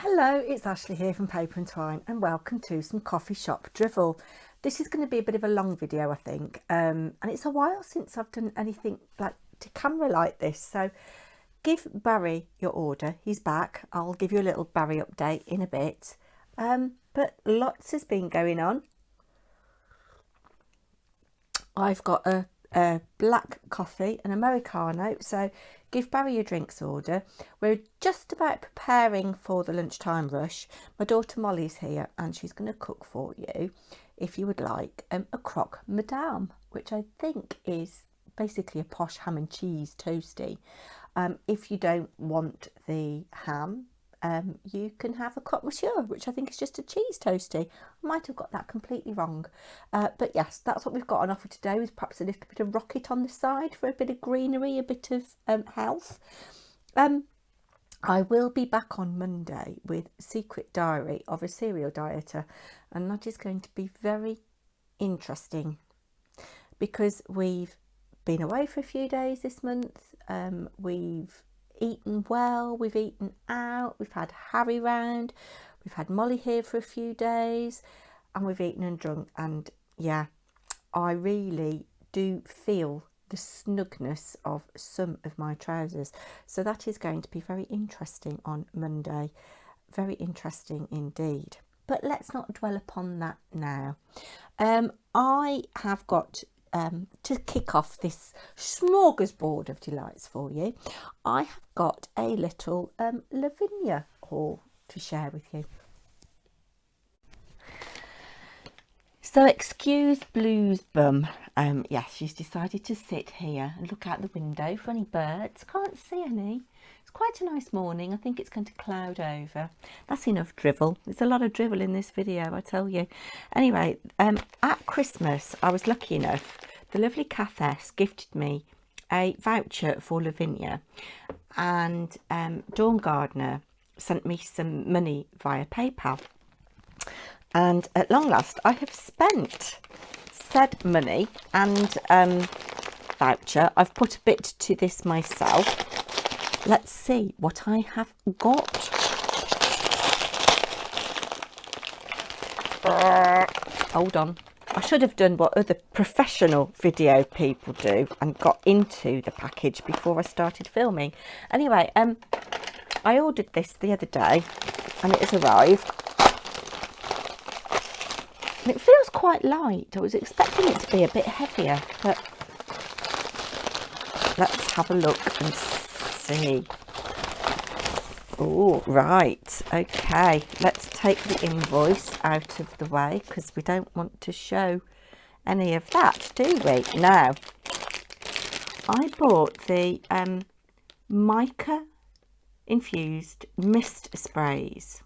Hello, it's Ashley here from Paper&Twine and welcome to some coffee shop drivel. This is going to be a bit of a long video, I think, and it's a while since I've done anything like to camera like this. So give Barry your order. He's back. I'll give you a little Barry update in a bit. But lots has been going on. I've got a black coffee, an Americano, so give Barry your drinks order. We're just about preparing for the lunchtime rush. My daughter Molly's here and she's going to cook for you, if you would like, a croque madame, which I think is basically a posh ham and cheese toasty. If you don't want the ham, you can have a croque monsieur, which I think is just a cheese toasty. I might have got that completely wrong, but yes, that's what we've got on offer today, with perhaps a little bit of rocket on the side for a bit of greenery, a bit of health. I will be back on Monday with Secret Diary of a Serial Dieter, and that is going to be very interesting because we've been away for a few days this month. We've eaten well, we've eaten out, we've had Harry round, we've had Molly here for a few days, and we've eaten and drunk, and yeah, I really do feel the snugness of some of my trousers. So that is going to be very interesting on Monday, very interesting indeed. But let's not dwell upon that now. I have got to kick off this smorgasbord of delights for you, I have got a little Lavinia haul to share with you. So excuse Blue's bum. Yes, she's decided to sit here and look out the window for any birds. Can't see any. It's quite a nice morning. I think it's going to cloud over. That's enough drivel. There's a lot of drivel in this video, I tell you. Anyway, at Christmas, I was lucky enough, the lovely Kathess gifted me a voucher for Lavinia, and Dawn Gardner sent me some money via PayPal. And at long last, I have spent said money and voucher. I've put a bit to this myself. Let's see what I have got. Hold on. I should have done what other professional video people do and got into the package before I started filming. Anyway, I ordered this the other day and it has arrived. And it feels quite light. I was expecting it to be a bit heavier, but let's have a look and see. Oh, right. Okay, let's take the invoice out of the way because we don't want to show any of that, do we? Now, I bought the Mica Infused mist sprays.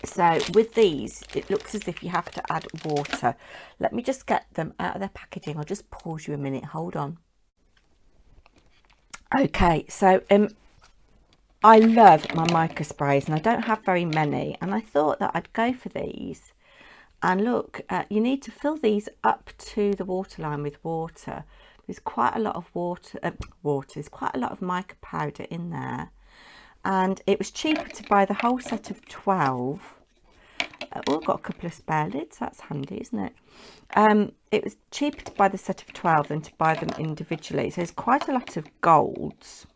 So with these, it looks as if you have to add water. Let me just get them out of their packaging. I'll just pause you a minute. Hold on. Okay, so I love my mica sprays and I don't have very many, and I thought that I'd go for these. And look, you need to fill these up to the waterline with water. There's quite a lot of there's quite a lot of mica powder in there. And it was cheaper to buy the whole set of 12. Oh, I've got a couple of spare lids. That's handy, isn't it? It was cheaper to buy the set of 12 than to buy them individually. So there's quite a lot of golds.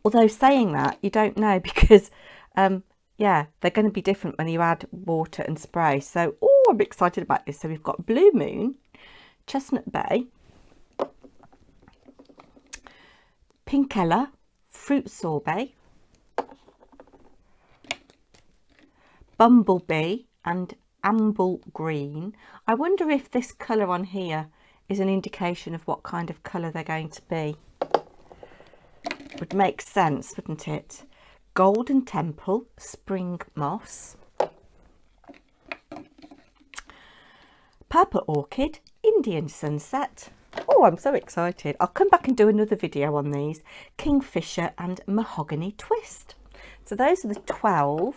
Although saying that, you don't know because, yeah, they're going to be different when you add water and spray. So, oh, I'm excited about this. So we've got Blue Moon, Chestnut Bay, Pinkella, Fruit Sorbet, Bumblebee and Amble Green. I wonder if this colour on here is an indication of what kind of colour they're going to be. Would make sense, wouldn't it? Golden Temple, Spring Moss, Purple Orchid, Indian Sunset. Oh, I'm so excited. I'll come back and do another video on these. Kingfisher and Mahogany Twist. So those are the 12.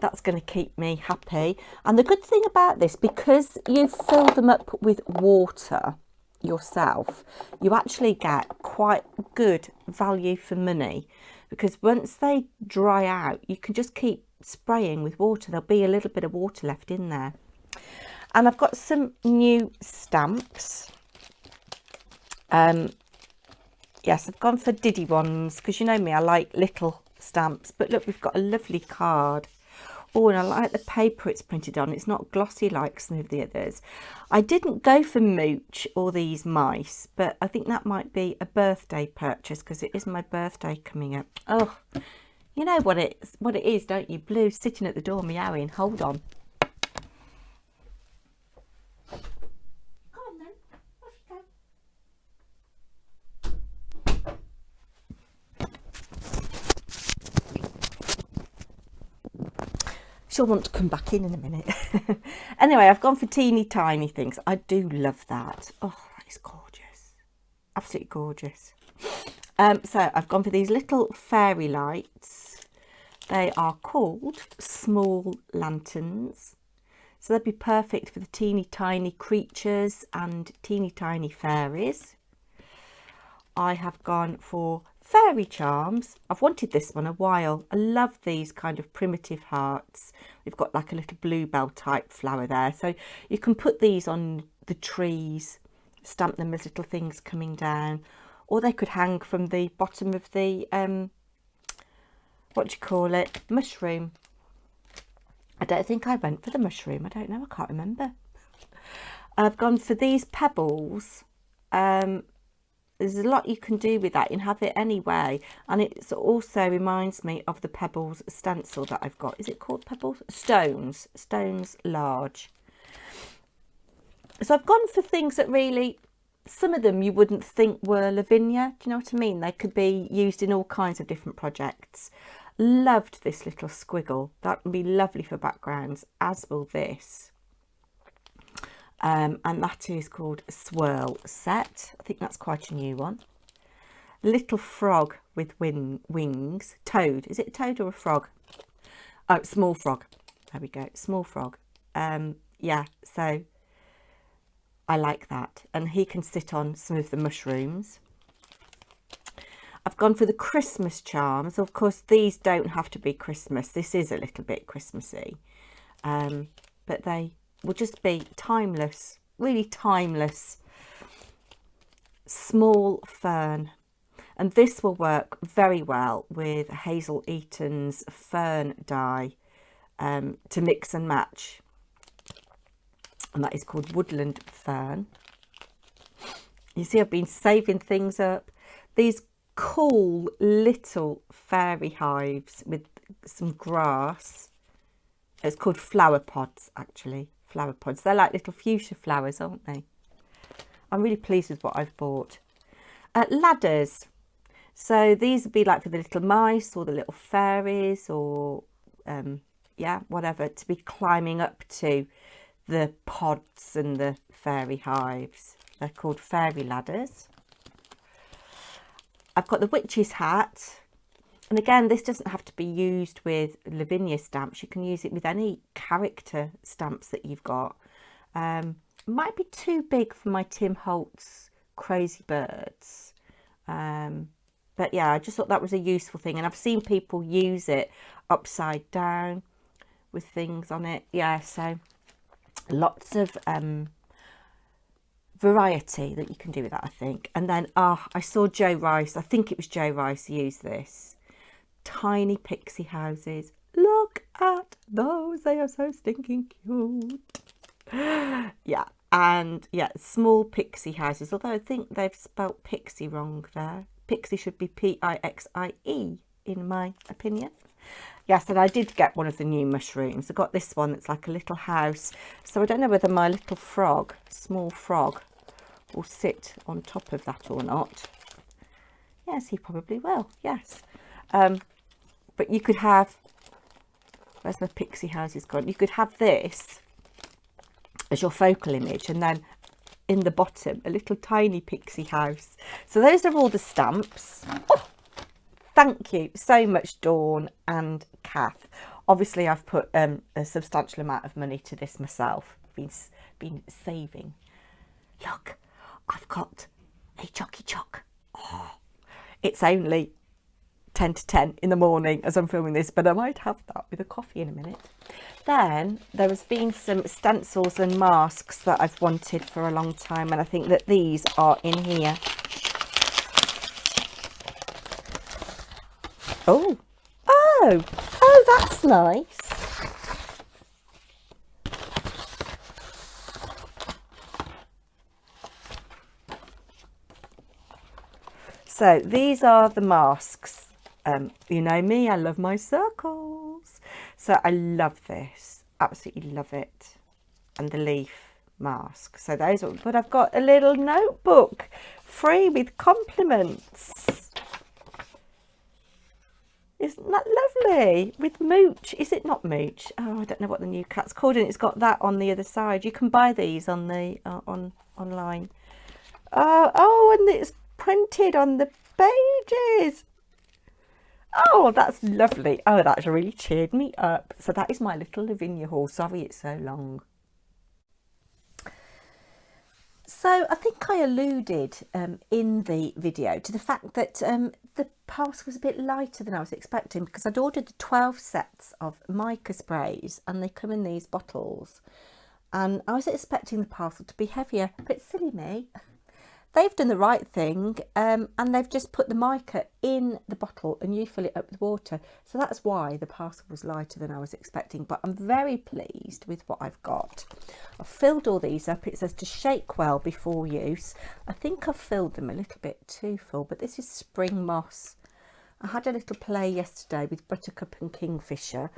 That's going to keep me happy. And the good thing about this, because you fill them up with water, yourself, you actually get quite good value for money, because once they dry out, you can just keep spraying with water. There'll be a little bit of water left in there. And I've got some new stamps. Yes, I've gone for Diddy ones, because you know me, I like little stamps. But look, we've got a lovely card. Oh, and I like the paper it's printed on. It's not glossy like some of the others. I didn't go for Mooch or these mice, but I think that might be a birthday purchase, because it is my birthday coming up. Oh, you know what it is, don't you? Blue sitting at the door meowing. Hold on. She'll want to come back in a minute. Anyway, I've gone for teeny tiny things. I do love that. Oh, that is gorgeous. Absolutely gorgeous. So I've gone for these little fairy lights. They are called small lanterns. So they'd be perfect for the teeny tiny creatures and teeny tiny fairies. I have gone for fairy charms. I've wanted this one a while. I love these kind of primitive hearts. We've got like a little bluebell type flower there, so you can put these on the trees, stamp them as little things coming down, or they could hang from the bottom of the what do you call it, mushroom. I don't think I went for the mushroom. I don't know, I can't remember. I've gone for these pebbles. There's a lot you can do with that. You can have it anyway, and it also reminds me of the Pebbles stencil that I've got. Is it called Pebbles? Stones large. So I've gone for things that really, some of them you wouldn't think were Lavinia. Do you know what I mean? They could be used in all kinds of different projects. Loved this little squiggle. That would be lovely for backgrounds, as will this. And that is called Swirl Set. I think that's quite a new one. Little frog with wings. Toad. Is it a toad or a frog? Oh, small frog. There we go. Small frog. Yeah, so I like that. And he can sit on some of the mushrooms. I've gone for the Christmas charms. Of course, these don't have to be Christmas. This is a little bit Christmassy. But they will just be timeless, really timeless. Small fern, and this will work very well with Hazel Eaton's fern dye to mix and match, and that is called Woodland Fern. You see, I've been saving things up. These cool little fairy hives with some grass. It's called flower pods, actually. Flower pods. They're like little fuchsia flowers, aren't they? I'm really pleased with what I've bought. Ladders. So these would be like for the little mice or the little fairies, or yeah, whatever, to be climbing up to the pods and the fairy hives. They're called fairy ladders. I've got the witch's hat. And again, this doesn't have to be used with Lavinia stamps. You can use it with any character stamps that you've got. Might be too big for my Tim Holtz Crazy Birds. But yeah, I just thought that was a useful thing. And I've seen people use it upside down with things on it. Yeah, so lots of variety that you can do with that, I think. And then, I saw Joe Rice. I think it was Joe Rice use this. Tiny pixie houses. Look at those, they are so stinking cute. Yeah, and yeah, small pixie houses, although I think they've spelt pixie wrong there. Pixie should be P-I-X-I-E in my opinion. Yes, and I did get one of the new mushrooms. I got this one that's like a little house, so I don't know whether my little frog, small frog, will sit on top of that or not. Yes, he probably will, yes. But you could have, where's my pixie houses gone? You could have this as your focal image, and then in the bottom a little tiny pixie house. So those are all the stamps. Oh, thank you so much, Dawn and Kath. Obviously I've put a substantial amount of money to this myself. Been saving. Look, I've got a chocky choc. Oh, it's only 10 to 10 in the morning as I'm filming this, but I might have that with a coffee in a minute. Then there has been some stencils and masks that I've wanted for a long time, and I think that these are in here. Oh, that's nice. So these are the masks. You know me, I love my circles. So I love this, absolutely love it. And the leaf mask. So those are, but I've got a little notebook free with compliments. Isn't that lovely? With mooch. Is it not mooch? Oh, I don't know what the new cat's called, and it's got that on the other side. You can buy these on the online. Oh, and it's printed on the pages. Oh, that's lovely. Oh, that's really cheered me up. So that is my little Lavinia haul. Sorry it's so long. So I think I alluded in the video to the fact that the parcel was a bit lighter than I was expecting, because I'd ordered 12 sets of Mica sprays and they come in these bottles, and I was expecting the parcel to be heavier, but silly me, they've done the right thing, and they've just put the mica in the bottle and you fill it up with water. So that's why the parcel was lighter than I was expecting, but I'm very pleased with what I've got. I've filled all these up. It says to shake well before use. I think I've filled them a little bit too full, but this is spring moss. I had a little play yesterday with buttercup and kingfisher.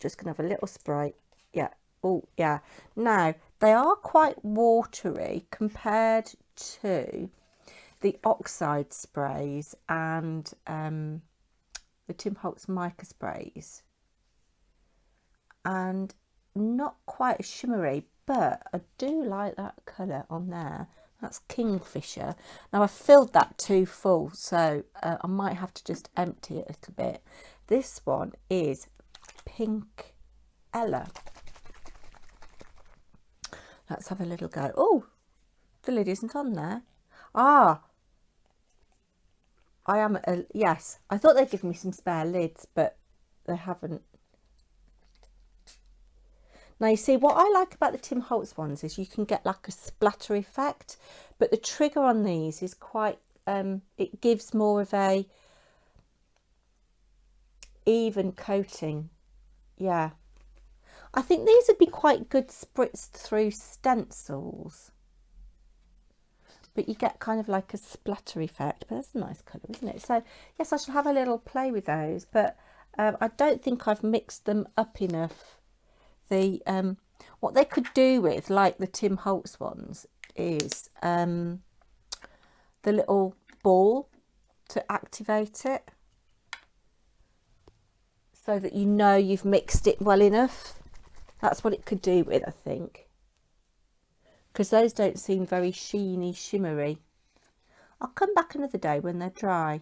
Just gonna have a little spray. Yeah. Oh yeah. Now they are quite watery compared to the oxide sprays and the Tim Holtz mica sprays, and not quite as shimmery, but I do like that colour on there. That's kingfisher. Now I've filled that too full, so I might have to just empty it a little bit. This one is Pink Ella. Let's have a little go. Oh, the lid isn't on there. Ah, yes, I thought they'd give me some spare lids, but they haven't. Now you see, what I like about the Tim Holtz ones is you can get like a splatter effect, but the trigger on these is quite, it gives more of a even coating. Yeah, I think these would be quite good spritzed through stencils, but you get kind of like a splatter effect. But that's a nice colour, isn't it? So yes, I shall have a little play with those, but I don't think I've mixed them up enough. The what they could do with, like the Tim Holtz ones, is the little ball to activate it, so that you know you've mixed it well enough. That's what it could do with, I think, because those don't seem very sheeny, shimmery. I'll come back another day when they're dry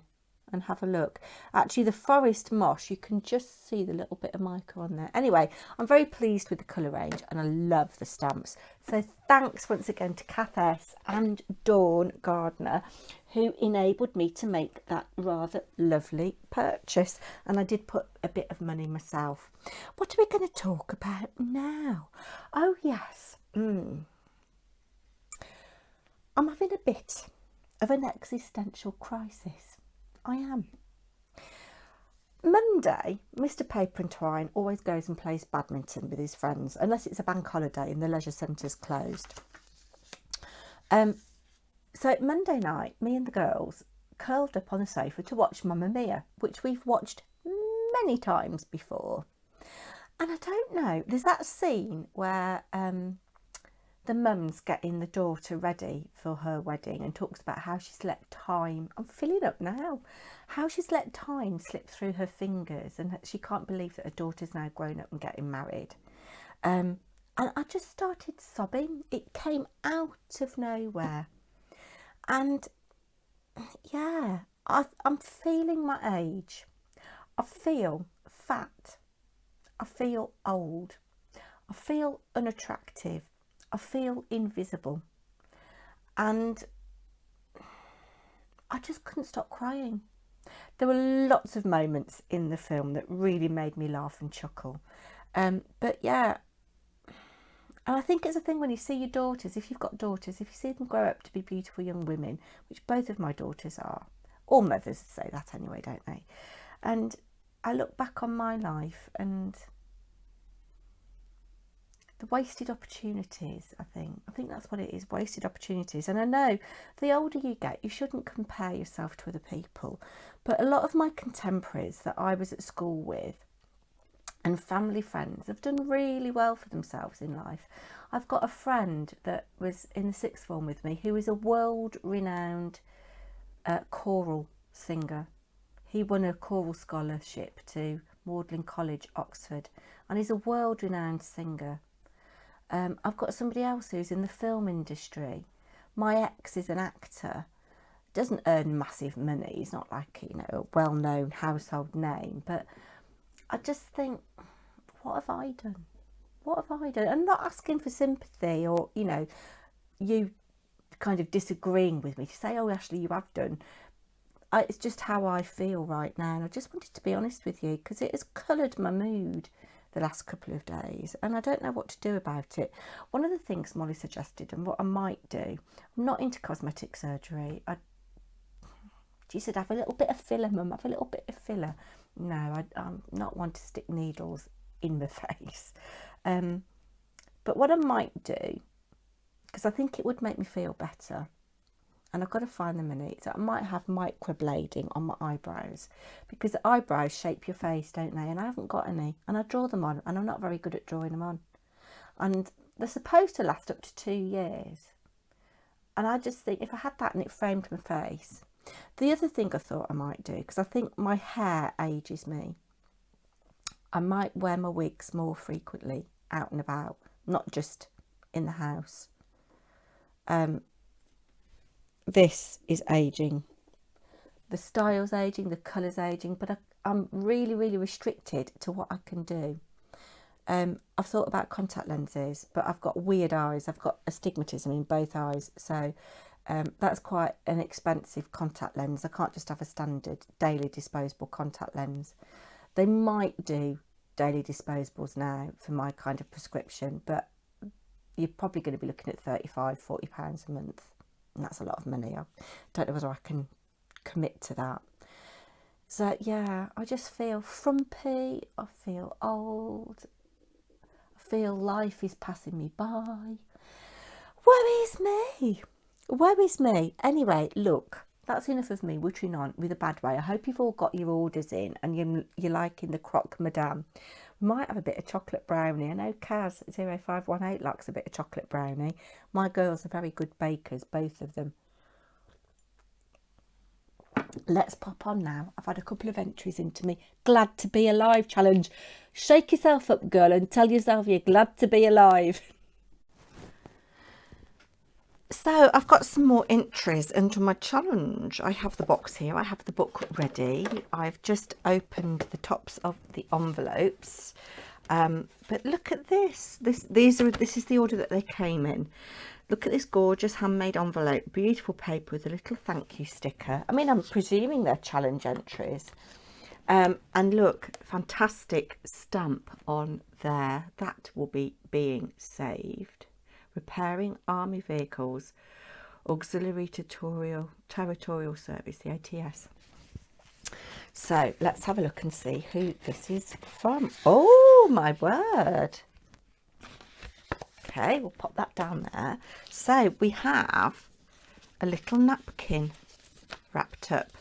and have a look. Actually, the forest moss, you can just see the little bit of mica on there. Anyway, I'm very pleased with the colour range and I love the stamps. So thanks once again to Kath S and Dawn Gardner, who enabled me to make that rather lovely purchase. And I did put a bit of money myself. What are we going to talk about now? Oh yes, I'm having a bit of an existential crisis. I am. Monday, Mr. Paper&Twine always goes and plays badminton with his friends, unless it's a bank holiday and the leisure centre's closed. So Monday night, me and the girls curled up on the sofa to watch Mamma Mia, which we've watched many times before. And I don't know, there's that scene where the mum's getting the daughter ready for her wedding and talks about how she's let time, I'm filling up now, how she's let time slip through her fingers and that she can't believe that her daughter's now grown up and getting married. And I just started sobbing. It came out of nowhere. And yeah, I'm feeling my age. I feel fat. I feel old. I feel unattractive. I feel invisible. And I just couldn't stop crying. There were lots of moments in the film that really made me laugh and chuckle. But yeah, and I think it's a thing when you see your daughters, if you've got daughters, if you see them grow up to be beautiful young women, which both of my daughters are, all mothers say that anyway, don't they? And I look back on my life and the wasted opportunities, I think that's what it is, wasted opportunities. And I know the older you get, you shouldn't compare yourself to other people. But a lot of my contemporaries that I was at school with and family friends have done really well for themselves in life. I've got a friend that was in the sixth form with me who is a world-renowned choral singer. He won a choral scholarship to Magdalen College, Oxford, and he's a world-renowned singer. I've got somebody else who's in the film industry. My ex is an actor, doesn't earn massive money. He's not like, you know, a well-known household name, but I just think, what have I done? What have I done? I'm not asking for sympathy or, you know, you kind of disagreeing with me to say, oh, Ashley, you have done. It's just how I feel right now. And I just wanted to be honest with you because it has coloured my mood the last couple of days and I don't know what to do about it. One of the things Molly suggested and what I might do, I'm not into cosmetic surgery. She said, have a little bit of filler, Mum, have a little bit of filler. No, I'm not one to stick needles in the face. But what I might do, because I think it would make me feel better, and I've got to find the money, so I might have microblading on my eyebrows, because the eyebrows shape your face, don't they? And I haven't got any, and I draw them on, and I'm not very good at drawing them on. And they're supposed to last up to 2 years. And I just think if I had that and it framed my face. The other thing I thought I might do, because I think my hair ages me, I might wear my wigs more frequently out and about, not just in the house. This is aging. The style's aging, the colour's aging, but I'm really, really restricted to what I can do. I've thought about contact lenses, but I've got weird eyes. I've got astigmatism in both eyes, so that's quite an expensive contact lens. I can't just have a standard daily disposable contact lens. They might do daily disposables now for my kind of prescription, but you're probably going to be looking at £35–40 a month, and that's a lot of money. I don't know whether I can commit to that. So yeah, I just feel frumpy, I feel old, I feel life is passing me by. Woe is me! Woe is me! Anyway, look, that's enough of me wittering on with a bad way. I hope you've all got your orders in and you're liking the croque madame. We might have a bit of chocolate brownie. I know Kaz 0518 likes a bit of chocolate brownie. My girls are very good bakers, both of them. Let's pop on now. I've had a couple of entries into me glad to be alive challenge. Shake yourself up, girl, and tell yourself you're glad to be alive. So I've got some more entries into my challenge. I have the box here. I have the book ready. I've just opened the tops of the envelopes. But look at this. This is the order that they came in. Look at this gorgeous handmade envelope. Beautiful paper with a little thank you sticker. I mean, I'm presuming they're challenge entries. And look, fantastic stamp on there. That will be being saved. Repairing Army Vehicles Auxiliary Territorial Service, the ATS. So let's have a look and see who this is from. Oh my word. Okay, we'll pop that down there. So we have a little napkin wrapped up.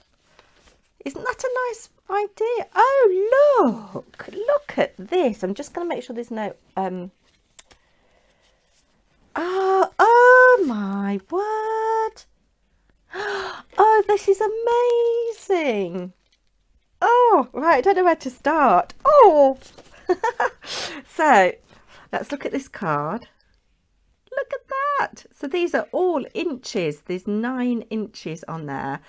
Isn't that a nice idea? Oh, look at this. I'm just going to make sure there's no oh my word. Oh, this is amazing. Oh, right, I don't know where to start. Oh. So let's look at this card. Look at that. So these are all inches. There's 9 inches on there.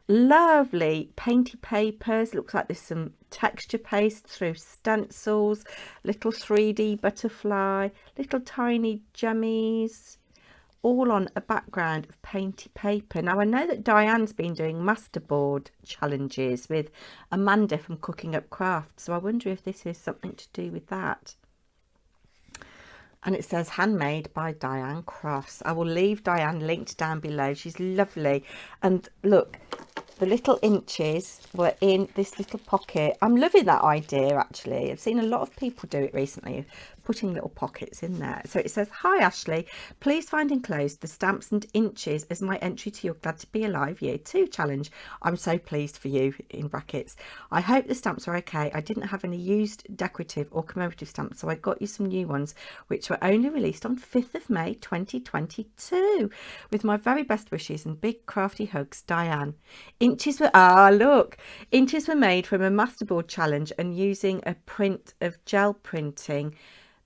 Lovely painty papers. Looks like there's some texture paste through stencils. Little 3D butterfly. Little tiny jummies. all on a background of painty paper. Now I know that Diane's been doing masterboard challenges with Amanda from Cooking Up Crafts, so I wonder if this is something to do with that. And it says handmade by Diane Cross. I will leave Diane linked down below. She's lovely. And look, the little inches were in this little pocket. I'm loving that idea, actually. I've seen a lot of people do it recently, putting little pockets in there. So it says, hi Ashley, please find enclosed the stamps and inches as my entry to your Glad to Be Alive Year 2 challenge. I'm so pleased for you, in brackets. I hope the stamps are okay. I didn't have any used decorative or commemorative stamps, so I got you some new ones, which were only released on 5th of May 2022. With my very best wishes and big crafty hugs, Diane. Inches were, look, inches were made from a masterboard challenge and using a print of gel printing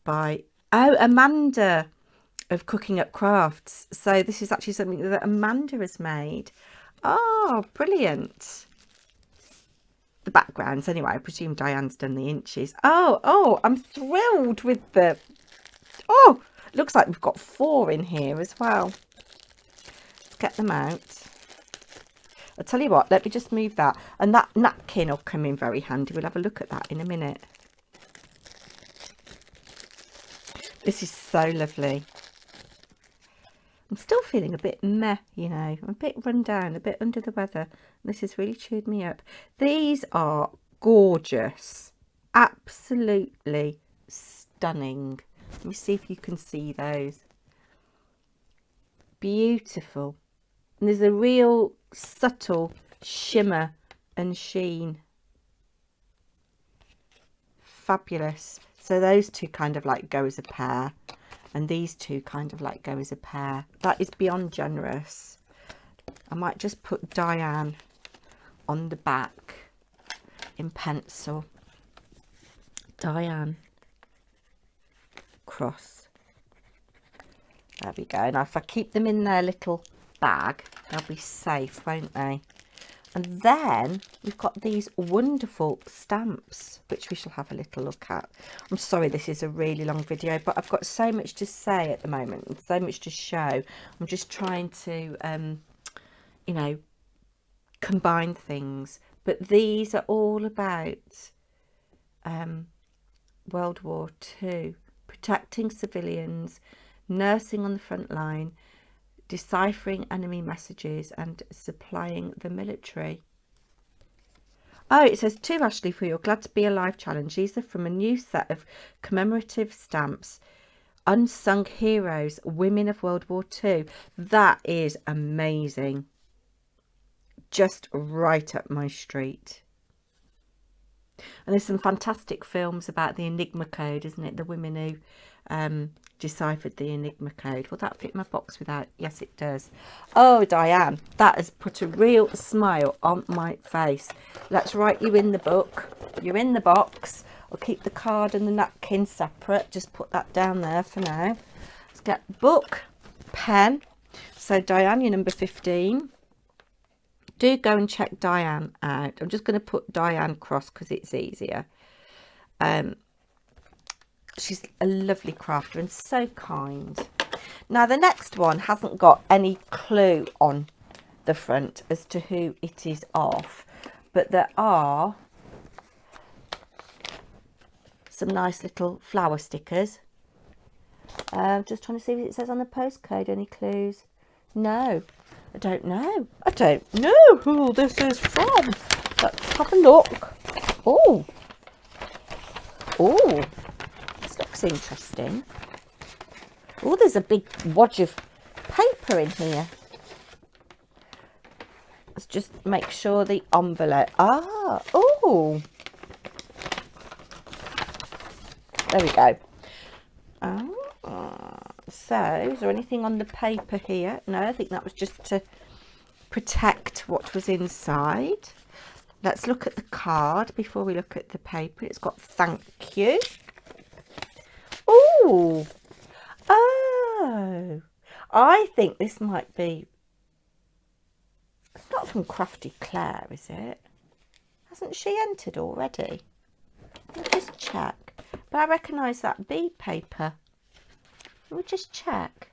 by Amanda of Cooking Up Crafts. So this is actually something that Amanda has made. Oh, brilliant. The backgrounds anyway. I presume Diane's done the inches. Oh, I'm thrilled with the, looks like we've got 4 in here as well. Let's get them out. I'll tell you what, let me just move that, and that napkin will come in very handy. We'll have a look at that in a minute. This is so lovely. I'm still feeling a bit meh, you know. I'm a bit run down, a bit under the weather. This has really cheered me up. These are gorgeous. Absolutely stunning. Let me see if you can see those. Beautiful. And there's a real subtle shimmer and sheen. Fabulous. So those two kind of like go as a pair, and these two kind of like go as a pair. That is beyond generous. I might just put Diane on the back in pencil. Diane Cross. There we go. Now if I keep them in their little bag, they'll be safe, won't they? And then we've got these wonderful stamps, which we shall have a little look at. I'm sorry this is a really long video, but I've got so much to say at the moment and so much to show. I'm just trying to, you know, combine things. But these are all about World War II, protecting civilians, nursing on the front line, deciphering enemy messages and supplying the military. Oh, it says, to Ashley for your Glad to Be Alive challenge. These are from a new set of commemorative stamps. Unsung Heroes, Women of World War II. That is amazing. Just right up my street. And there's some fantastic films about the Enigma code, isn't it? The women who deciphered the Enigma code. Will that fit my box without? Yes, it does. Oh, Diane, that has put a real smile on my face. Let's write you in the book. You're in the box. I'll keep the card and the napkin separate. Just put that down there for now. Let's get book, pen. So Diane, you're number 15. Do go and check Diane out. I'm just going to put Diane Cross because it's easier. She's a lovely crafter and so kind. Now the next one hasn't got any clue on the front as to who it is of, but there are some nice little flower stickers. Just trying to see if it says on the postcode any clues. No, I don't know. I don't know who this is from. Let's have a look. Oh, this looks interesting. Oh, there's a big wad of paper in here. Let's just make sure the envelope. Oh, there we go. So, is there anything on the paper here? No, I think that was just to protect what was inside. Let's look at the card before we look at the paper. It's got thank you. Oh, I think this might be, it's not from Crafty Claire, is it? Hasn't she entered already? Let me just check. But I recognise that bead paper. Let me just check.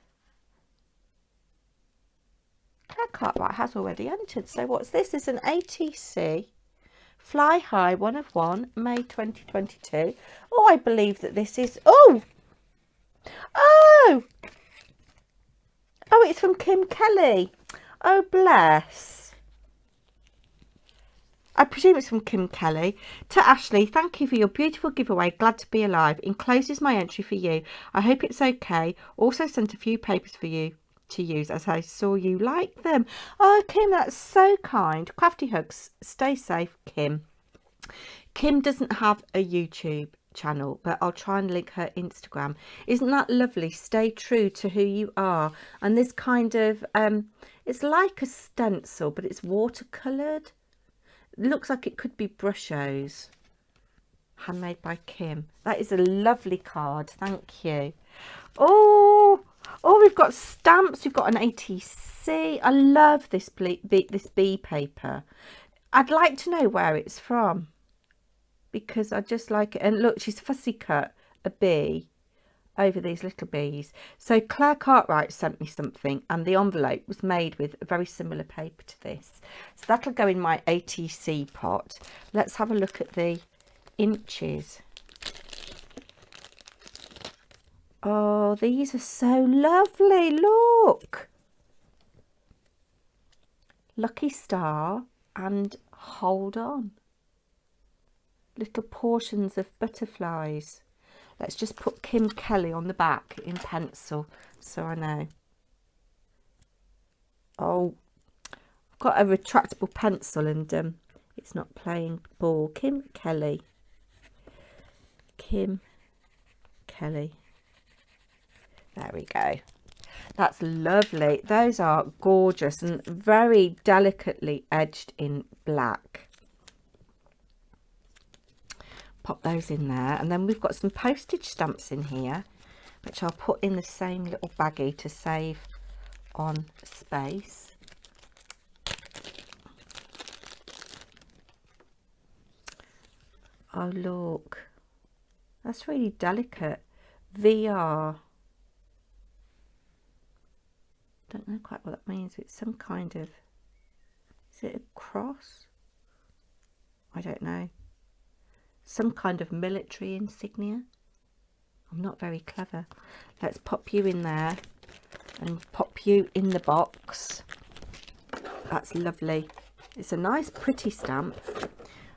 Claire Cartwright has already entered. So what's this? Is an ATC Fly High 1 of 1, May 2022. Oh, I believe that this is... Oh! Oh! Oh, it's from Kim Kelly. Oh, bless. I presume it's from Kim Kelly. To Ashley, thank you for your beautiful giveaway. Glad to be alive. Encloses my entry for you. I hope it's okay. Also sent a few papers for you to use as I saw you like them. Oh, Kim, that's so kind. Crafty hugs. Stay safe, Kim. Kim doesn't have a YouTube channel, but I'll try and link her Instagram. Isn't that lovely? Stay true to who you are. And this kind of it's like a stencil, but it's watercoloured. It looks like it could be brushos. Handmade by Kim. That is a lovely card. Thank you. Oh, we've got stamps. We've got an ATC. I love this bee paper. I'd like to know where it's from, because I just like it. And look, she's fussy cut a bee over these little bees. So Claire Cartwright sent me something, and the envelope was made with a very similar paper to this. So that'll go in my ATC pot. Let's have a look at the inches. Oh, these are so lovely. Look. Lucky Star and Hold On. Little portions of butterflies. Let's just put Kim Kelly on the back in pencil so I know. Oh, I've got a retractable pencil and it's not playing ball. Kim Kelly. Kim Kelly. There we go. That's lovely. Those are gorgeous and very delicately edged in black. Pop those in there, and then we've got some postage stamps in here, which I'll put in the same little baggie to save on space. Oh, look, that's really delicate. VR. Don't know quite what that means. It's some kind of, is it a cross? I don't know. Some kind of military insignia. I'm not very clever. Let's pop you in there and pop you in the box. That's lovely. It's a nice pretty stamp.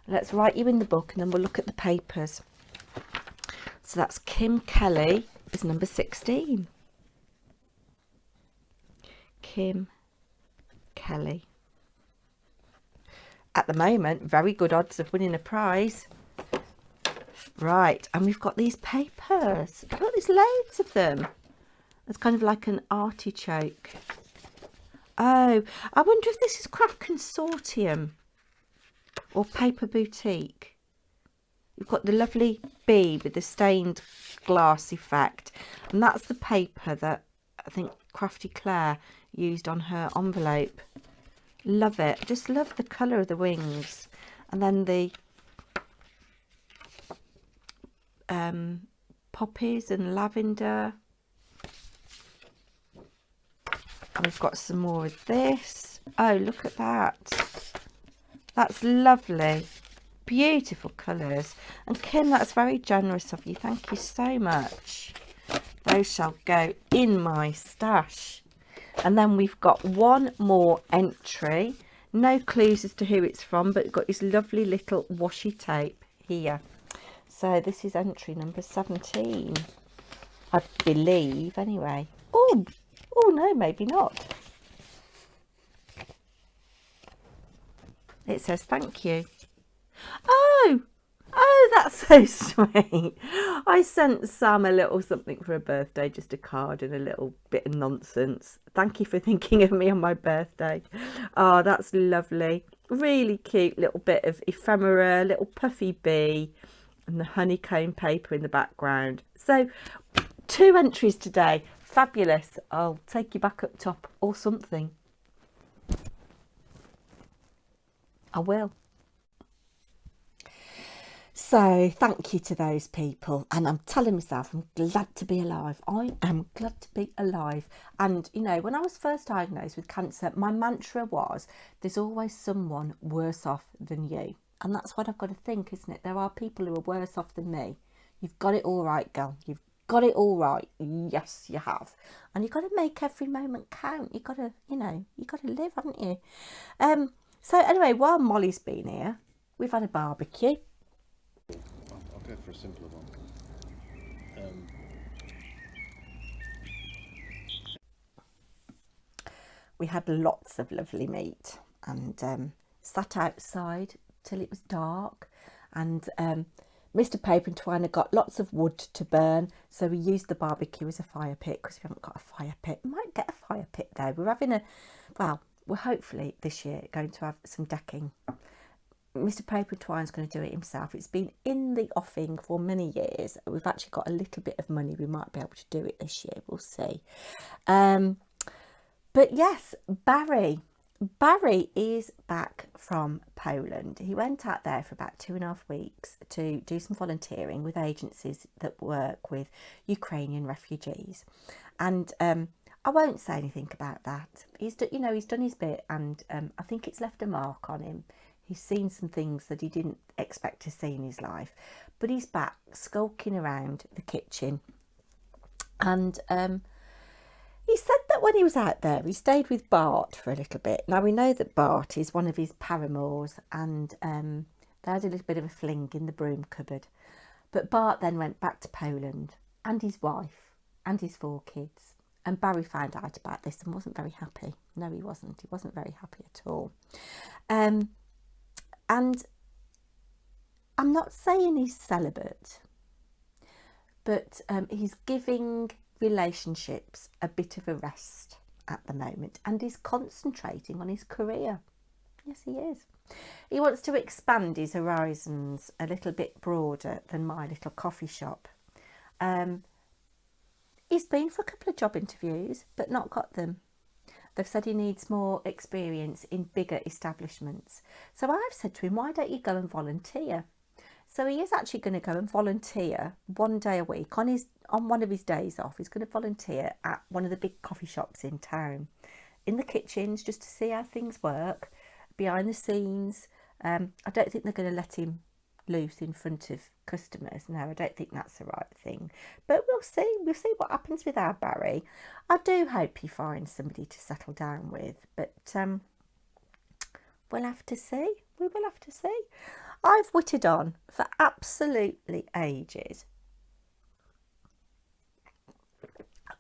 Let's write you in the book and then we'll look at the papers. So that's Kim Kelly is number 16. Kim Kelly. At the moment, very good odds of winning a prize. Right, and we've got these papers. Look, there's loads of them. It's kind of like an artichoke. Oh, I wonder if this is Craft Consortium or Paper Boutique. You've got the lovely bee with the stained glass effect. And that's the paper that I think Crafty Claire used on her envelope. Love it. Just love the colour of the wings. And then the poppies and lavender. And we've got some more of this. Oh, look at that. That's lovely. Beautiful colours. And Kim, that's very generous of you. Thank you so much. Those shall go in my stash. And then we've got one more entry. No clues as to who it's from, but it's got this lovely little washi tape here. So this is entry number 17, I believe, anyway. Oh, no, maybe not. It says thank you. Oh, that's so sweet. I sent Sam a little something for her birthday, just a card and a little bit of nonsense. Thank you for thinking of me on my birthday. Oh, that's lovely. Really cute little bit of ephemera, little puffy bee, and the honeycomb paper in the background. So 2 entries today. Fabulous. I'll take you back up top or something. I will. So thank you to those people, and I'm telling myself I'm glad to be alive. I am glad to be alive. And you know, when I was first diagnosed with cancer, my mantra was there's always someone worse off than you. And that's what I've got to think, isn't it? There are people who are worse off than me. You've got it all right, girl. You've got it all right. Yes, you have. And you've got to make every moment count. You've got to, you know, you've got to live, haven't you? So anyway, while Molly's been here, we've had a barbecue. I'll go for a simpler one. We had lots of lovely meat and sat outside till it was dark, and Mr. Paper&Twine had got lots of wood to burn, so we used the barbecue as a fire pit because we haven't got a fire pit. We might get a fire pit though. We're having we're hopefully this year going to have some decking. Mr. Paper&Twine's going to do it himself. It's been in the offing for many years. We've actually got a little bit of money. We might be able to do it this year. We'll see. But yes, Barry is back from Poland. He went out there for about 2.5 weeks to do some volunteering with agencies that work with Ukrainian refugees. And I won't say anything about that. He's done his bit, and I think it's left a mark on him. He's seen some things that he didn't expect to see in his life. But he's back skulking around the kitchen. And he said that when he was out there, he stayed with Bart for a little bit. Now, we know that Bart is one of his paramours, and they had a little bit of a fling in the broom cupboard. But Bart then went back to Poland, and his wife, and his 4 kids. And Barry found out about this and wasn't very happy. No, he wasn't. He wasn't very happy at all. And I'm not saying he's celibate, but he's giving relationships a bit of a rest at the moment, and he's concentrating on his career. Yes, he is. He wants to expand his horizons a little bit broader than my little coffee shop. He's been for a couple of job interviews but not got them. They've said he needs more experience in bigger establishments. So I've said to him, why don't you go and volunteer? So he is actually going to go and volunteer 1 day a week on one of his days off. He's going to volunteer at one of the big coffee shops in town, in the kitchens, just to see how things work, behind the scenes. I don't think they're going to let him loose in front of customers. No, I don't think that's the right thing. But we'll see. We'll see what happens with our Barry. I do hope he finds somebody to settle down with, but we'll have to see. We will have to see. I've whittled on for absolutely ages.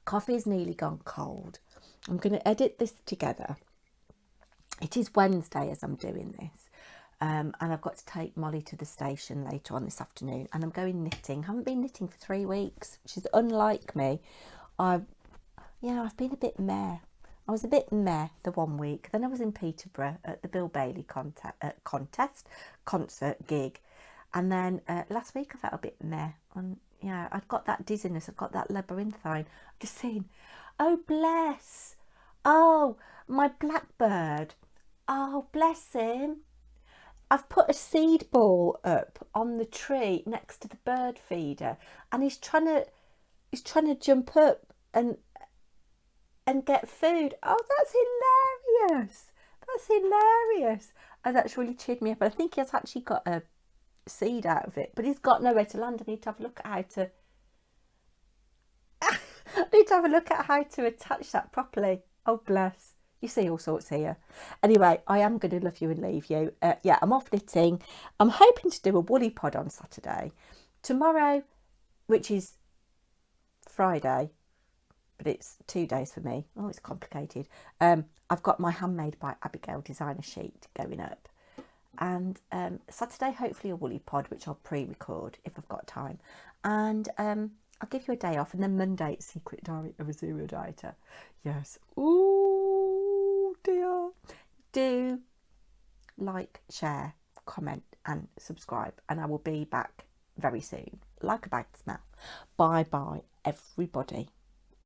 Coffee's nearly gone cold. I'm going to edit this together. It is Wednesday as I'm doing this. And I've got to take Molly to the station later on this afternoon, and I'm going knitting. I haven't been knitting for 3 weeks, which is unlike me. I've been a bit meh. I was a bit meh the 1 week. Then I was in Peterborough at the Bill Bailey concert gig. And then last week I felt a bit meh. And yeah, I've got that dizziness. I've got that labyrinthine. I've just seen, oh, bless. Oh, my blackbird. Oh, bless him. I've put a seed ball up on the tree next to the bird feeder, and he's trying to jump up and get food. Oh, that's hilarious. That's hilarious. Oh, that's really cheered me up. But I think he has actually got a seed out of it, but he's got nowhere to land. I need to have a look at how to attach that properly. Oh, bless. You see all sorts here. Anyway, I am going to love you and leave you. Yeah, I'm off knitting. I'm hoping to do a woolly pod on Saturday. Tomorrow, which is Friday, but it's 2 days for me. Oh, it's complicated. I've got my Handmade by Abigail designer sheet going up. And Saturday, hopefully a woolly pod, which I'll pre-record if I've got time. And I'll give you a day off. And then Monday, Secret Diary of a Zero Dieter. Yes. Ooh, dear. Do like, share, comment and subscribe. And I will be back very soon. Like a bag to smell. Bye-bye, everybody.